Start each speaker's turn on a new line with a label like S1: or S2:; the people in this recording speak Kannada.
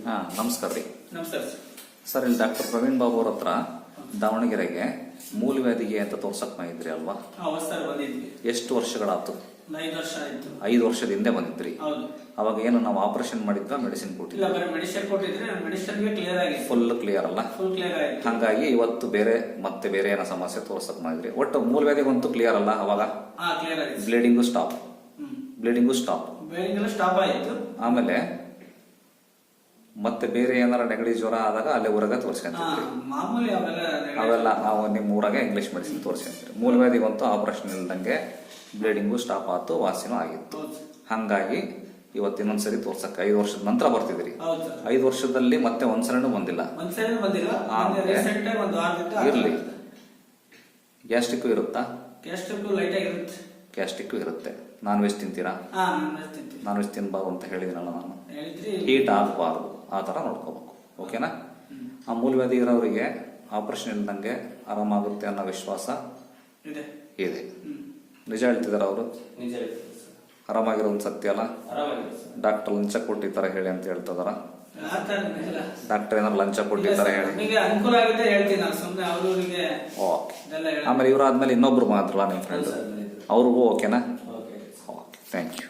S1: ಹಾಂ ನಮಸ್ಕಾರ ರೀ.
S2: ನಮಸ್ಕಾರ
S1: ಸರ್, ಇಲ್ಲಿ ಡಾಕ್ಟರ್ ಪ್ರವೀಣ್ ಬಾಬು ಅವ್ರ ಹತ್ರ ದಾವಣಗೆರೆಗೆ ಮೂಲವ್ಯಾಧಿಗೆ ಅಂತ ತೋರ್ಸಕ್ ಬಂದಿದ್ರಿ ಅಲ್ವಾ?
S2: ಸರ್ ಬಂದಿದ್ವಿ.
S1: ಎಷ್ಟು ವರ್ಷಗಳಾಯ್ತು?
S2: 5 ವರ್ಷ ಆಯ್ತು.
S1: 5 ವರ್ಷದ ಹಿಂದೆ ಬಂದಿದ್ರಿ.
S2: ಹೌದು.
S1: ಅವಾಗ ಏನು ನಾವು ಆಪರೇಷನ್ ಮಾಡಿದ್ವಾ ಮೆಡಿಸಿನ್
S2: ಇಲ್ಲ,
S1: ಕೊಟ್ಟಿಲ್ಲ?
S2: ಬರೀ ಮೆಡಿಸಿನ್ ಕೊಟ್ಟಿದ್ರೆ ಮೆಡಿಸಿನ್ಗೆ ಕ್ಲಿಯರ್ ಆಗಿದೆ.
S1: ಫುಲ್ ಕ್ಲಿಯರ್ ಅಲ್ಲ?
S2: ಫುಲ್ ಕ್ಲಿಯರ್ ಆಯ್ತು.
S1: ಹಂಗಾಗಿ ಇವತ್ತು ಮತ್ತೆ ಬೇರೆ ಏನೋ ಸಮಸ್ಯೆ ತೋರ್ಸಕ್ ಮಾಡಿದ್ರಿ. ಒಟ್ಟು ಮೂಲವ್ಯಾಧಿಗಂತೂ ಕ್ಲಿಯರ್ ಅಲ್ಲ ಅವಾಗ?
S2: ಕ್ಲಿಯರ್ ಆಗಿದೆ.
S1: Bleeding stop. Bleeding stop.
S2: Bleeding stop ಆಯ್ತು.
S1: ಆಮೇಲೆ ಮತ್ತೆ ಬೇರೆ ಏನಾರ ನೆಗಡಿ ಜ್ವರ ಆದಾಗ ಅಲ್ಲೇ ಊರಾಗ ತೋರಿಸ್ಕೊಂತೀವಿ.
S2: ಮಾಮೂಲಿ
S1: ಅವೆಲ್ಲ ನಾವು ನಿಮ್ಮ ಊರಾಗ ಇಂಗ್ಲಿಷ್ ಮೆಡಿಸಿನ್ ತೋರಿಸ್ಕೊಂತೀವಿ. ಮೂಲವ್ಯಾಧಿಗಂತೂ ಆಪರೇಷನ್ ಇಲ್ದಂಗೆ ಬ್ಲೀಡಿಂಗು ಸ್ಟಾಪ್ ಆಯ್ತು, ವಾಸಿನೂ ಆಗಿತ್ತು. ಹಂಗಾಗಿ ಇವತ್ತು ಇನ್ನೊಂದ್ಸರಿ ತೋರ್ಸಕ್ಕೆ 5 ವರ್ಷದ ನಂತರ ಬರ್ತಿದ್ರಿ. 5 ವರ್ಷದಲ್ಲಿ ಮತ್ತೆ ಒಂದ್ಸರಿನೂ ಬಂದಿಲ್ಲ. ಇರ್ಲಿ. ಗ್ಯಾಸ್ಟ್ರಿಕ್ ಇರುತ್ತಾ? ಗ್ಯಾಸ್ಟ್ರಿಕ್ ಇರುತ್ತೆ. ನಾನ್ ವೆಜ್ ತಿಂತೀರಾ? ನಾನ್ ವೆಜ್ ತಿನ್ಬಾರ್ದು ಅಂತ ಹೇಳಿದಿನಲ್ಲ ನಾನು. ಹೀಟ್ ಆಗಬಾರ್ದು, ಆ ಥರ ನೋಡ್ಕೋಬೇಕು. ಓಕೆನಾ? ಆ ಮೂಲವ್ಯಾಧಿ ಇರೋರಿಗೆ ಆಪರೇಷನ್ ಇಲ್ದಂಗೆ ಆರಾಮಾಗುತ್ತೆ ಅನ್ನೋ ವಿಶ್ವಾಸ ಇದೆ. ನಿಜ ಹೇಳ್ತಿದಾರ ಅವರು? ಆರಾಮಾಗಿರೋದು ಸತ್ಯ ಅಲ್ಲ? ಡಾಕ್ಟರ್ ಲಂಚ ಕೊಟ್ಟಿದ್ದಾರೆ ಹೇಳಿ ಅಂತ ಹೇಳ್ತಿದಾರ? ಡಾಕ್ಟರ್ ಏನಾರು ಲಂಚ ಕೊಟ್ಟಿದ್ದಾರೆ ಹೇಳಿ? ಓಕೆ. ಆಮೇಲೆ ಇವರಾದ್ಮೇಲೆ ಇನ್ನೊಬ್ರು ಮಾತ್ರಲ್ಲ ನಿಮ್ಮ ಫ್ರೆಂಡ್, ಅವ್ರಿಗೂ ಓಕೆನಾ? Okay, thank you.